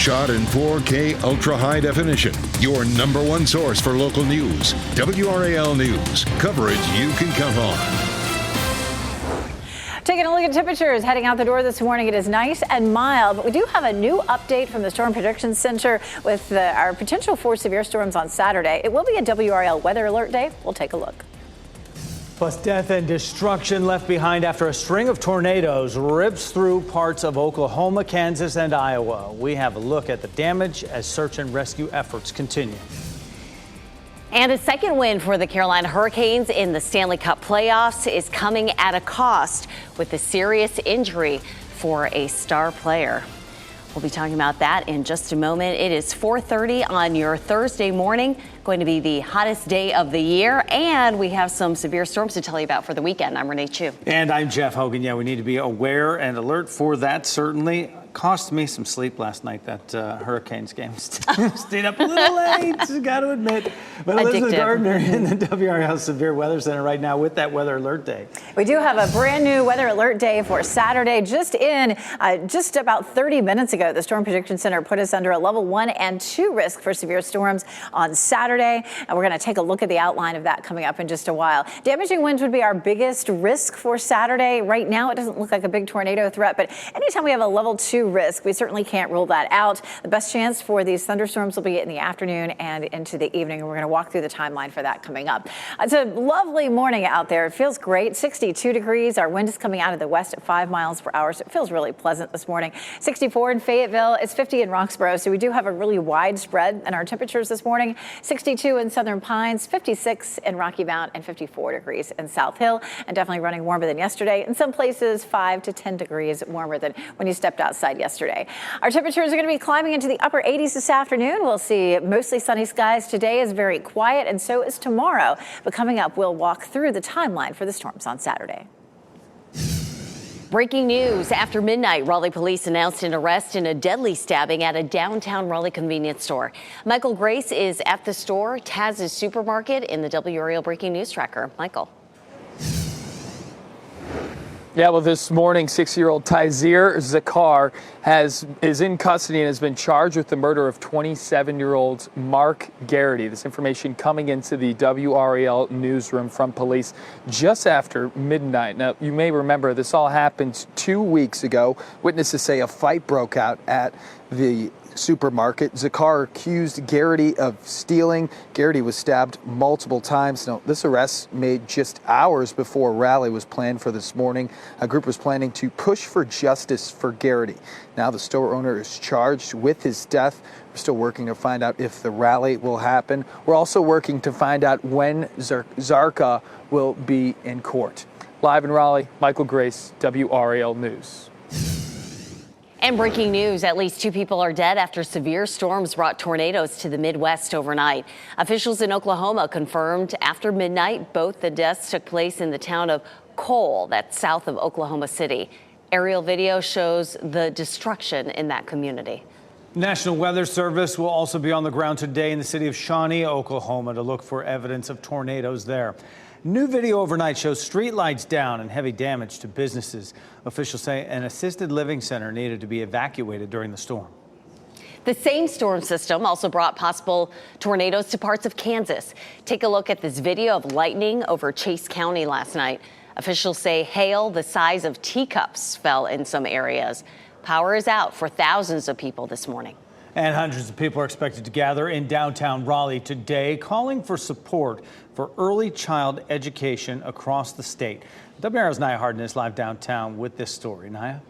Shot in 4K ultra high definition. Your number one source for local news. WRAL News. Coverage you can count on. Taking a look at temperatures heading out the door this morning. It is nice and mild, but we do have a new update from the Storm Prediction Center with our potential for severe storms on Saturday. It will be a WRAL weather alert day. We'll take a look. Plus, death and destruction left behind after a string of tornadoes rips through parts of Oklahoma, Kansas, and Iowa. We have a look at the damage as search and rescue efforts continue. And a second win for the Carolina Hurricanes in the Stanley Cup playoffs is coming at a cost with a serious injury for a star player. We'll be talking about that in just a moment. It is 4:30 on your Thursday morning, going to be the hottest day of the year, and we have some severe storms to tell you about for the weekend. I'm Renee Chu. And I'm Jeff Hogan. Yeah, we need to be aware and alert for that, certainly. Cost me some sleep last night, that Hurricanes game. Stayed up a little late, got to admit. But Elizabeth Gardner in the WRAL Severe Weather Center right now with that weather alert day. We do have a brand new weather alert day for Saturday. Just about 30 minutes ago, the Storm Prediction Center put us under a level 1 and 2 risk for severe storms on Saturday. And we're going to take a look at the outline of that coming up in just a while. Damaging winds would be our biggest risk for Saturday. Right now, it doesn't look like a big tornado threat, but anytime we have a level 2 risk, we certainly can't rule that out. The best chance for these thunderstorms will be in the afternoon and into the evening. We're going to walk through the timeline for that coming up. It's a lovely morning out there. It feels great. 62 degrees. Our wind is coming out of the west at 5 miles per hour, so it feels really pleasant this morning. 64 in Fayetteville. It's 50 in Roxborough, so we do have a really wide spread in our temperatures this morning. 62 in Southern Pines, 56 in Rocky Mount, and 54 degrees in South Hill, and definitely running warmer than yesterday. In some places, 5 to 10 degrees warmer than when you stepped outside yesterday. Our temperatures are going to be climbing into the upper 80s this afternoon. We'll see mostly sunny skies. Today is very quiet, and so is tomorrow. But coming up, we'll walk through the timeline for the storms on Saturday. Breaking news. After midnight, Raleigh police announced an arrest in a deadly stabbing at a downtown Raleigh convenience store. Michael Grace is at the store, Taz's Supermarket, in the WRAL Breaking News Tracker. Michael. Yeah, well, this morning, 6-year-old Tyzir Zakar is in custody and has been charged with the murder of 27-year-old Mark Garrity. This information coming into the WRAL newsroom from police just after midnight. Now, you may remember this all happened 2 weeks ago. Witnesses say a fight broke out at the supermarket. Zakar accused Garrity of stealing. Garrity was stabbed multiple times. Now, this arrest made just hours before a rally was planned for this morning. A group was planning to push for justice for Garrity. Now the store owner is charged with his death. We're still working to find out if the rally will happen. We're also working to find out when Zarka will be in court. Live in Raleigh, Michael Grace, WRAL News. And breaking news, at least 2 people are dead after severe storms brought tornadoes to the Midwest overnight. Officials in Oklahoma confirmed after midnight both the deaths took place in the town of Cole, that's south of Oklahoma City. Aerial video shows the destruction in that community. National Weather Service will also be on the ground today in the city of Shawnee, Oklahoma, to look for evidence of tornadoes there. New video overnight shows streetlights down and heavy damage to businesses. Officials say an assisted living center needed to be evacuated during the storm. The same storm system also brought possible tornadoes to parts of Kansas. Take a look at this video of lightning over Chase County last night. Officials say hail the size of teacups fell in some areas. Power is out for thousands of people this morning. And hundreds of people are expected to gather in downtown Raleigh today, calling for support for early child education across the state. WRAL's Naya Harden is live downtown with this story. Naya?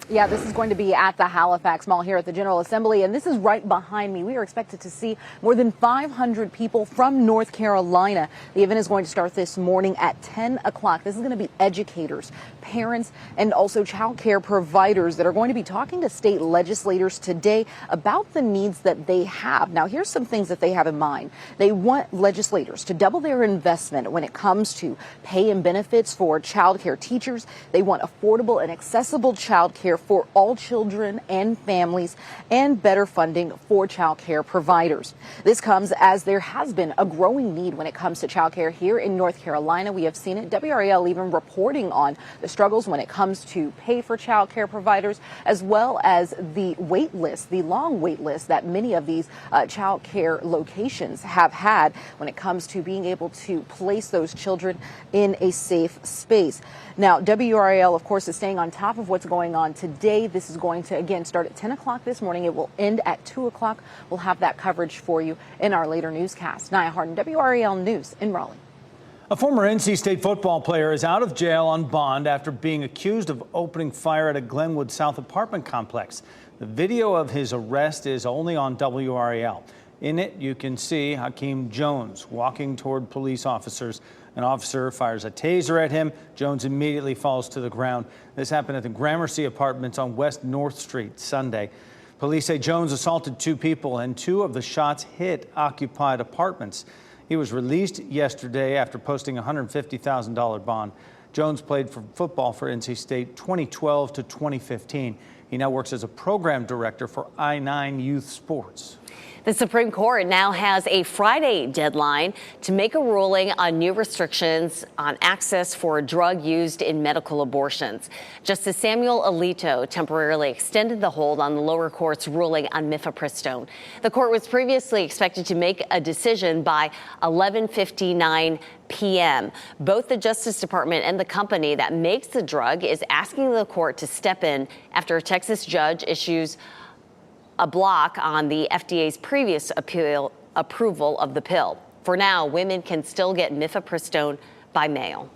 Yeah, this is going to be at the Halifax Mall here at the General Assembly, and this is right behind me. We are expected to see more than 500 people from North Carolina. The event is going to start this morning at 10 o'clock. This is going to be educators, parents, and also child care providers that are going to be talking to state legislators today about the needs that they have. Now, here's some things that they have in mind. They want legislators to double their investment when it comes to pay and benefits for child care teachers. They want affordable and accessible child care care for all children and families and better funding for child care providers. This comes as there has been a growing need when it comes to child care here in North Carolina. We have seen it. WRAL even reporting on the struggles when it comes to pay for child care providers, as well as the wait list, the long wait list that many of these child care locations have had when it comes to being able to place those children in a safe space. Now, WRAL, of course, is staying on top of what's going on today. This is going to, again, start at 10 o'clock this morning. It will end at 2 o'clock. We'll have that coverage for you in our later newscast. Nia Harden, WRAL News in Raleigh. A former NC State football player is out of jail on bond after being accused of opening fire at a Glenwood South apartment complex. The video of his arrest is only on WRAL. In it, you can see Hakeem Jones walking toward police officers. An officer fires a taser at him. Jones immediately falls to the ground. This happened at the Gramercy Apartments on West North Street Sunday. Police say Jones assaulted 2 people and 2 of the shots hit occupied apartments. He was released yesterday after posting a $150,000 bond. Jones played for football for NC State 2012 to 2015. He now works as a program director for I-9 Youth Sports. The Supreme Court now has a Friday deadline to make a ruling on new restrictions on access for a drug used in medical abortions. Justice Samuel Alito temporarily extended the hold on the lower court's ruling on mifepristone. The court was previously expected to make a decision by 11:59 p.m. Both the Justice Department and the company that makes the drug is asking the court to step in after a Texas judge issues a block on the FDA's previous approval of the pill. For now, women can still get mifepristone by mail.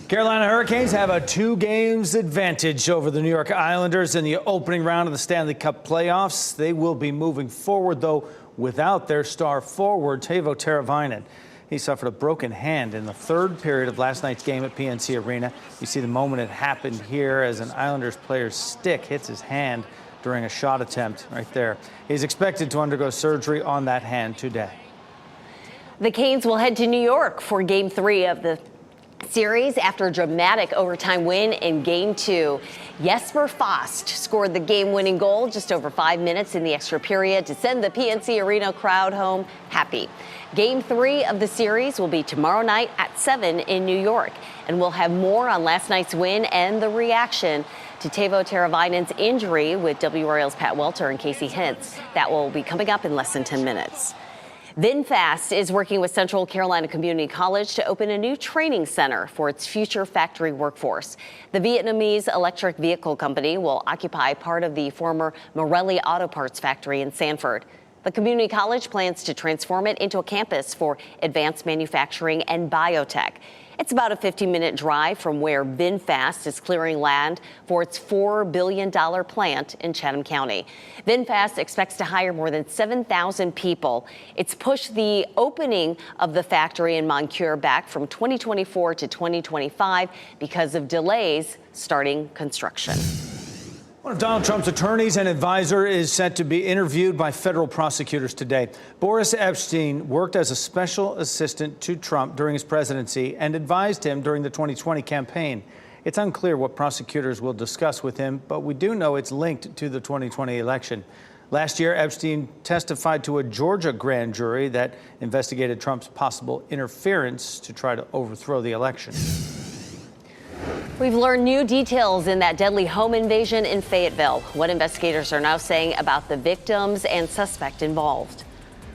Carolina Hurricanes have a 2 games advantage over the New York Islanders in the opening round of the Stanley Cup playoffs. They will be moving forward, though, without their star forward, Teuvo Teravainen. He suffered a broken hand in the 3rd period of last night's game at PNC Arena. You see the moment it happened here as an Islanders player's stick hits his hand during a shot attempt right there. He's expected to undergo surgery on that hand today. The Canes will head to New York for Game 3 of the series after a dramatic overtime win in Game 2. Jesper Fast scored the game-winning goal just over 5 minutes in the extra period to send the PNC Arena crowd home happy. Game 3 of the series will be tomorrow night at 7 in New York, and we'll have more on last night's win and the reaction to Teuvo Teravainen's injury with WRAL's Pat Welter and Casey Hintz. That will be coming up in less than 10 minutes. VinFast is working with Central Carolina Community College to open a new training center for its future factory workforce. The Vietnamese electric vehicle company will occupy part of the former Morelli Auto Parts factory in Sanford. The community college plans to transform it into a campus for advanced manufacturing and biotech. It's about a 15-minute drive from where VinFast is clearing land for its $4 billion plant in Chatham County. VinFast expects to hire more than 7,000 people. It's pushed the opening of the factory in Moncure back from 2024 to 2025 because of delays starting construction. One of Donald Trump's attorneys and advisor is set to be interviewed by federal prosecutors today. Boris Epstein worked as a special assistant to Trump during his presidency and advised him during the 2020 campaign. It's unclear what prosecutors will discuss with him, but we do know it's linked to the 2020 election. Last year, Epstein testified to a Georgia grand jury that investigated Trump's possible interference to try to overthrow the election. We've learned new details in that deadly home invasion in Fayetteville. What investigators are now saying about the victims and suspect involved.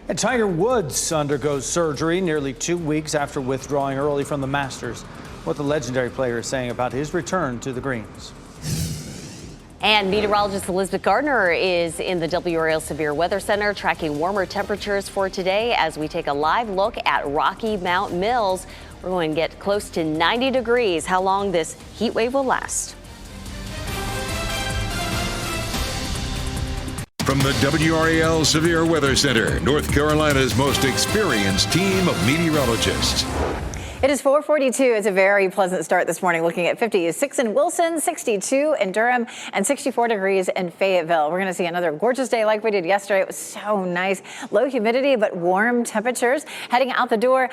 And Tiger Woods undergoes surgery nearly 2 weeks after withdrawing early from the Masters. What the legendary player is saying about his return to the greens. And meteorologist Elizabeth Gardner is in the WRAL Severe Weather Center tracking warmer temperatures for today as we take a live look at Rocky Mount Mills. We're going to get close to 90 degrees. How long this heat wave will last. From the WRAL Severe Weather Center, North Carolina's most experienced team of meteorologists. It is 4:42. It's a very pleasant start this morning, looking at 56 in Wilson, 62 in Durham, and 64 degrees in Fayetteville. We're going to see another gorgeous day like we did yesterday. It was so nice. Low humidity, but warm temperatures. Heading out the door,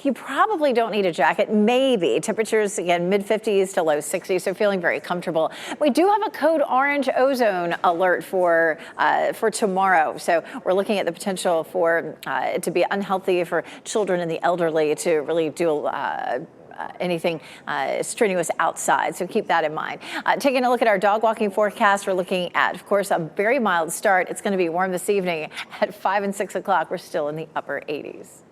you probably don't need a jacket. Maybe. Temperatures, again, mid-50s to low 60s, so feeling very comfortable. We do have a code orange ozone alert for tomorrow. So we're looking at the potential for it to be unhealthy for children and the elderly to really do anything strenuous outside. So keep that in mind. Taking a look at our dog walking forecast, we're looking at, of course, a very mild start. It's going to be warm this evening at 5 and 6 o'clock. We're still in the upper 80s.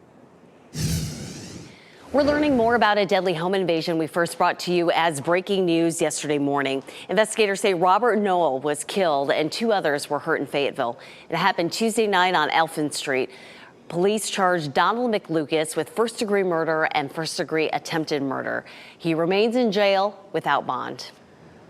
We're learning more about a deadly home invasion we first brought to you as breaking news yesterday morning. Investigators say Robert Noel was killed and 2 others were hurt in Fayetteville. It happened Tuesday night on Elfin Street. Police charged Donald McLucas with first-degree murder and first-degree attempted murder. He remains in jail without bond.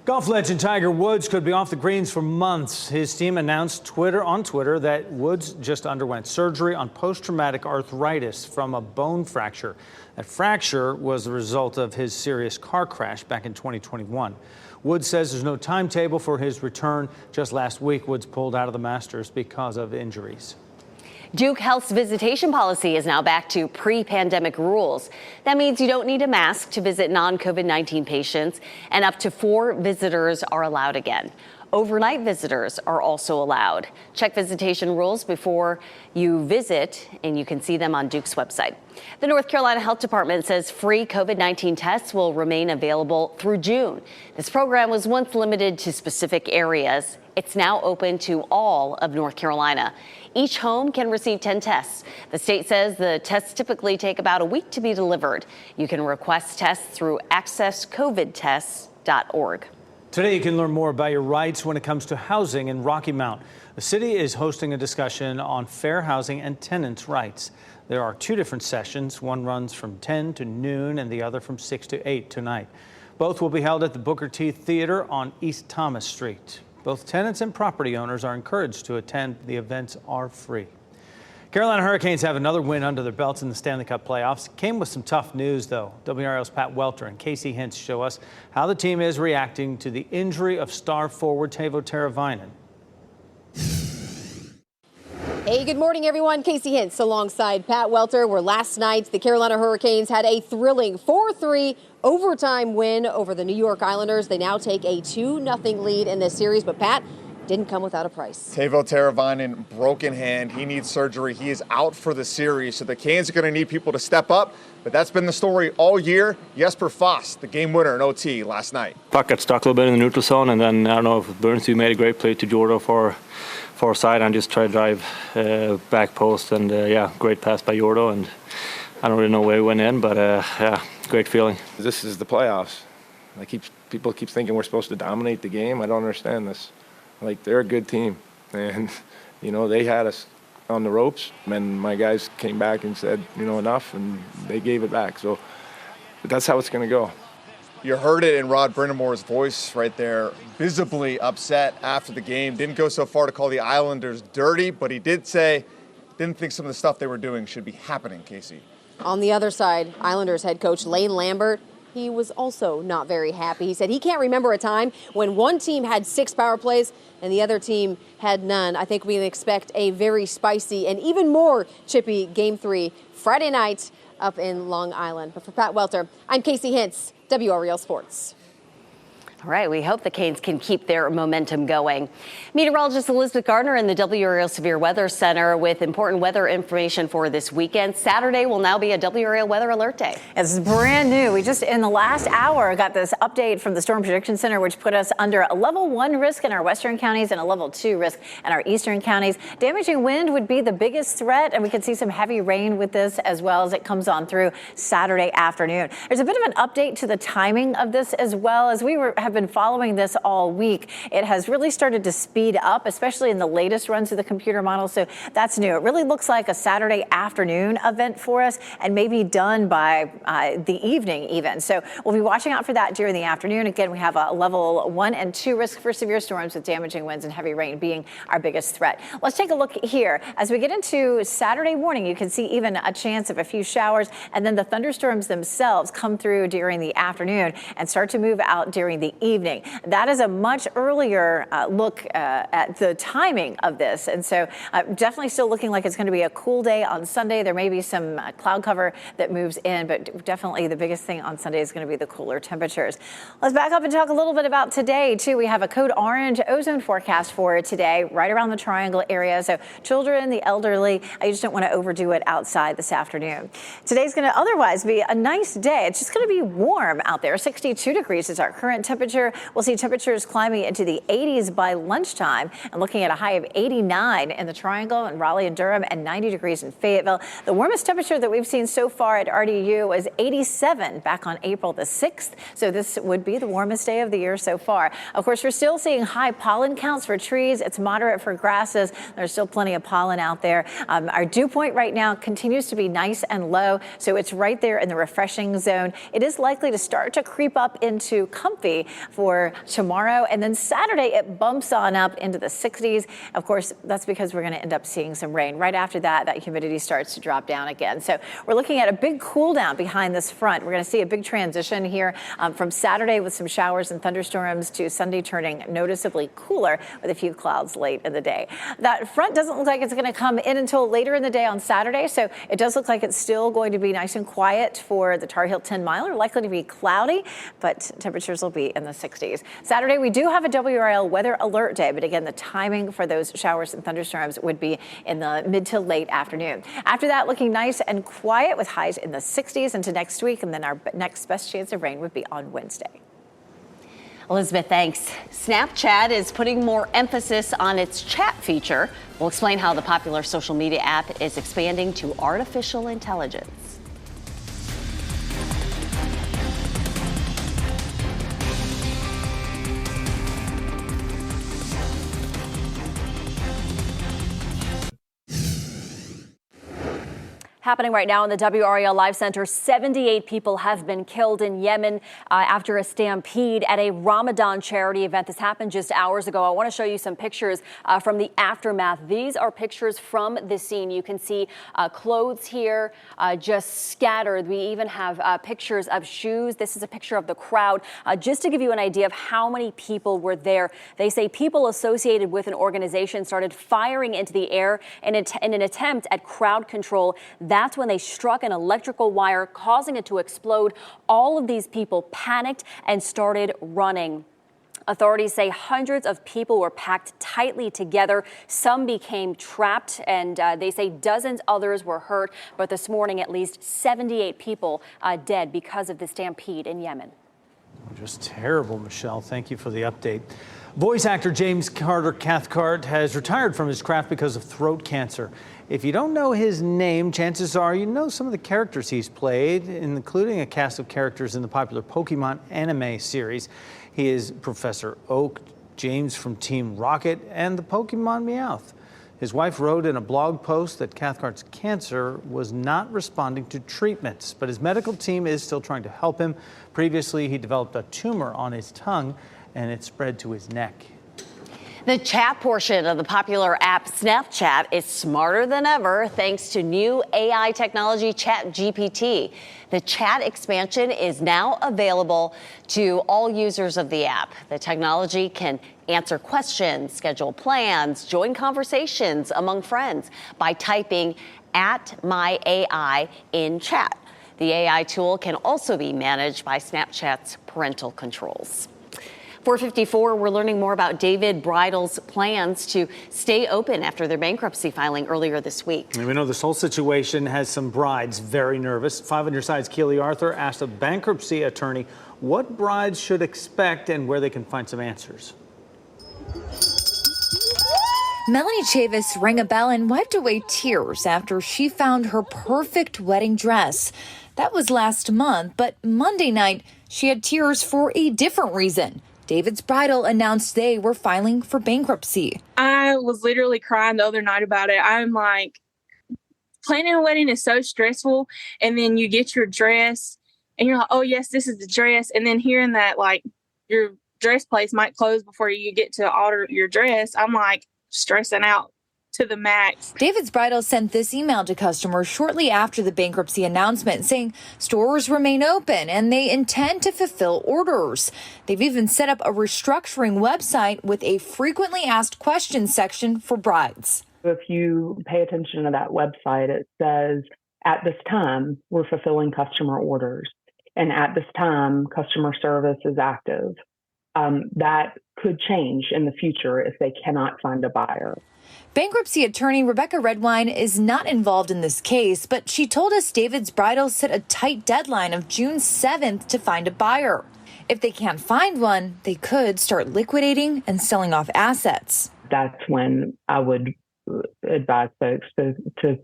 Golf legend Tiger Woods could be off the greens for months. His team announced on Twitter that Woods just underwent surgery on post-traumatic arthritis from a bone fracture. That fracture was the result of his serious car crash back in 2021. Woods says there's no timetable for his return. Just last week, Woods pulled out of the Masters because of injuries. Duke Health's visitation policy is now back to pre-pandemic rules. That means you don't need a mask to visit non-COVID-19 patients, and up to 4 visitors are allowed again. Overnight visitors are also allowed. Check visitation rules before you visit, and you can see them on Duke's website. The North Carolina Health Department says free COVID-19 tests will remain available through June. This program was once limited to specific areas. It's now open to all of North Carolina. Each home can receive 10 tests. The state says the tests typically take about a week to be delivered. You can request tests through accesscovidtests.org. Today, you can learn more about your rights when it comes to housing in Rocky Mount. The city is hosting a discussion on fair housing and tenants' rights. There are 2 different sessions. One runs from 10 to noon and the other from 6 to 8 tonight. Both will be held at the Booker T Theater on East Thomas Street. Both tenants and property owners are encouraged to attend. The events are free. Carolina Hurricanes have another win under their belts in the Stanley Cup playoffs. Came with some tough news, though. WRAL's Pat Welter and Casey Hintz show us how the team is reacting to the injury of star forward Teuvo Teravainen. Hey, good morning, everyone. Casey Hintz alongside Pat Welter, where last night the Carolina Hurricanes had a thrilling 4-3 overtime win over the New York Islanders. They now take a 2-0 lead in this series, but Pat, didn't come without a price. Teuvo Teravainen, broken hand. He needs surgery. He is out for the series. So the Canes are going to need people to step up. But that's been the story all year. Jesper Fast, the game winner in OT last night. Puck got stuck a little bit in the neutral zone, and then I don't know if Burnsview made a great play to Jordo for side and just tried to drive back post. And great pass by Jordo. And I don't really know where he went in, but great feeling. This is the playoffs. People keep thinking we're supposed to dominate the game. I don't understand this. They're a good team, and, they had us on the ropes, and my guys came back and said, enough, and they gave it back. So but that's how it's going to go. You heard it in Rod Brind'Amour's voice right there, visibly upset after the game. Didn't go so far to call the Islanders dirty, but he did say, didn't think some of the stuff they were doing should be happening, Casey. On the other side, Islanders head coach Lane Lambert, he was also not very happy. He said he can't remember a time when one team had 6 power plays and the other team had none. I think we can expect a very spicy and even more chippy Game 3 Friday night up in Long Island. But for Pat Welter, I'm Casey Hintz, WRAL Sports. All right, we hope the Canes can keep their momentum going. Meteorologist Elizabeth Gardner in the WRAL Severe Weather Center with important weather information for this weekend. Saturday will now be a WRAL Weather Alert Day. It's brand new. We just, in the last hour, got this update from the Storm Prediction Center, which put us under a level 1 risk in our western counties and a level 2 risk in our eastern counties. Damaging wind would be the biggest threat, and we could see some heavy rain with this as well as it comes on through Saturday afternoon. There's a bit of an update to the timing of this as well, as we have have been following this all week. It has really started to speed up, especially in the latest runs of the computer model. So that's new. It really looks like a Saturday afternoon event for us and maybe done by the evening even. So we'll be watching out for that during the afternoon. Again, we have a level 1 and 2 risk for severe storms with damaging winds and heavy rain being our biggest threat. Let's take a look here. As we get into Saturday morning, you can see even a chance of a few showers, and then the thunderstorms themselves come through during the afternoon and start to move out during the evening. That is a much earlier look at the timing of this. And so definitely still looking like it's going to be a cool day on Sunday. There may be some cloud cover that moves in, but definitely the biggest thing on Sunday is going to be the cooler temperatures. Let's back up and talk a little bit about today, too. We have a code orange ozone forecast for today, right around the triangle area. So children, the elderly, you just don't want to overdo it outside this afternoon. Today's going to otherwise be a nice day. It's just going to be warm out there. 62 degrees is our current temperature. We'll see temperatures climbing into the 80s by lunchtime and looking at a high of 89 in the triangle in Raleigh and Durham and 90 degrees in Fayetteville. The warmest temperature that we've seen so far at RDU was 87 back on April the 6th. So this would be the warmest day of the year so far. Of course, we're still seeing high pollen counts for trees. It's moderate for grasses. There's still plenty of pollen out there. Our dew point right now continues to be nice and low, so it's right there in the refreshing zone. It is likely to start to creep up into comfy for tomorrow, and then Saturday it bumps on up into the 60s. Of course, that's because we're going to end up seeing some rain. Right after that, that humidity starts to drop down again. So we're looking at a big cool down behind this front. We're going to see a big transition here from Saturday with some showers and thunderstorms to Sunday turning noticeably cooler with a few clouds late in the day. That front doesn't look like it's going to come in until later in the day on Saturday, so it does look like it's still going to be nice and quiet for the Tar Heel 10 miler. Likely to be cloudy, but temperatures will be in the 60s. Saturday, we do have a WRAL weather alert day, but again, the timing for those showers and thunderstorms would be in the mid to late afternoon. After that, looking nice and quiet with highs in the 60s into next week, and then our next best chance of rain would be on Wednesday. Elizabeth, thanks. Snapchat is putting more emphasis on its chat feature. We'll explain how the popular social media app is expanding to artificial intelligence. Happening right now in the WRAL Live Center, 78 people have been killed in Yemen after a stampede at a Ramadan charity event. This happened just hours ago. I want to show you some pictures from the aftermath. These are pictures from the scene. You can see clothes here just scattered. We even have pictures of shoes. This is a picture of the crowd. Just to give you an idea of how many people were there, they say people associated with an organization started firing into the air in an attempt at crowd control. That's when they struck an electrical wire, causing it to explode. All of these people panicked and started running. Authorities say hundreds of people were packed tightly together. Some became trapped, and they say dozens others were hurt. But this morning, at least 78 people dead because of the stampede in Yemen. Just terrible, Michelle. Thank you for the update. Voice actor James Carter Cathcart has retired from his craft because of throat cancer. If you don't know his name, chances are you know some of the characters he's played, including a cast of characters in the popular Pokemon anime series. He is Professor Oak, James from Team Rocket, and the Pokemon Meowth. His wife wrote in a blog post that Cathcart's cancer was not responding to treatments, but his medical team is still trying to help him. Previously, he developed a tumor on his tongue, and it spread to his neck. The chat portion of the popular app Snapchat is smarter than ever thanks to new AI technology ChatGPT. The chat expansion is now available to all users of the app. The technology can answer questions, schedule plans, join conversations among friends by typing @myAI in chat. The AI tool can also be managed by Snapchat's parental controls. 4:54, we're learning more about David Bridal's plans to stay open after their bankruptcy filing earlier this week. And we know this whole situation has some brides very nervous. 5 on your side's Keely Arthur asked a bankruptcy attorney what brides should expect and where they can find some answers. Melanie Chavis rang a bell and wiped away tears after she found her perfect wedding dress. That was last month, but Monday night, she had tears for a different reason. David's Bridal announced they were filing for bankruptcy. I was literally crying the other night about it. I'm like, planning a wedding is so stressful, and then you get your dress and you're like, oh yes, this is the dress, and then hearing that like your dress place might close before you get to order your dress, I'm like stressing out to the max. David's Bridal sent this email to customers shortly after the bankruptcy announcement saying stores remain open and they intend to fulfill orders. They've even set up a restructuring website with a frequently asked questions section for brides. If you pay attention to that website, it says, at this time, we're fulfilling customer orders. And at this time, customer service is active. That could change in the future if they cannot find a buyer. Bankruptcy attorney Rebecca Redwine is not involved in this case, but she told us David's Bridal set a tight deadline of June 7th to find a buyer. If they can't find one, they could start liquidating and selling off assets. That's when I would advise folks to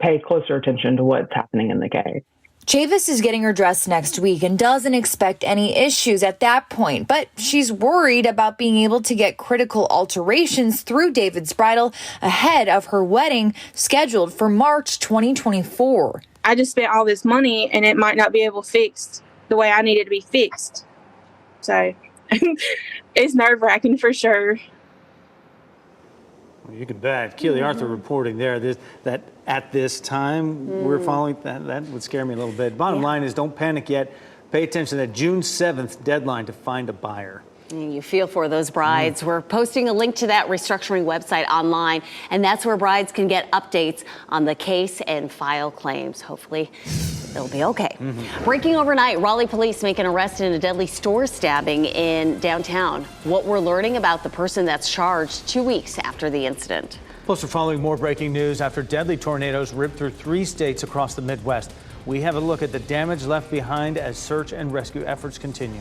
pay closer attention to what's happening in the case. Chavis is getting her dress next week and doesn't expect any issues at that point, but she's worried about being able to get critical alterations through David's Bridal ahead of her wedding scheduled for March 2024. I just spent all this money and it might not be able to fix the way I need it to be fixed. So it's nerve-wracking for sure. Well, you can bet. Keely Arthur reporting there that at this time we're following that would scare me a little bit. Bottom line is don't panic yet. Pay attention to that June 7th deadline to find a buyer. You feel for those brides. We're posting a link to that restructuring website online, and that's where brides can get updates on the case and file claims. Hopefully they'll be okay. Breaking overnight, Raleigh police make an arrest in a deadly store stabbing in downtown. What we're learning about the person that's charged 2 weeks after the incident. Plus, we're following more breaking news after deadly tornadoes ripped through 3 states across the Midwest. We have a look at the damage left behind as search and rescue efforts continue.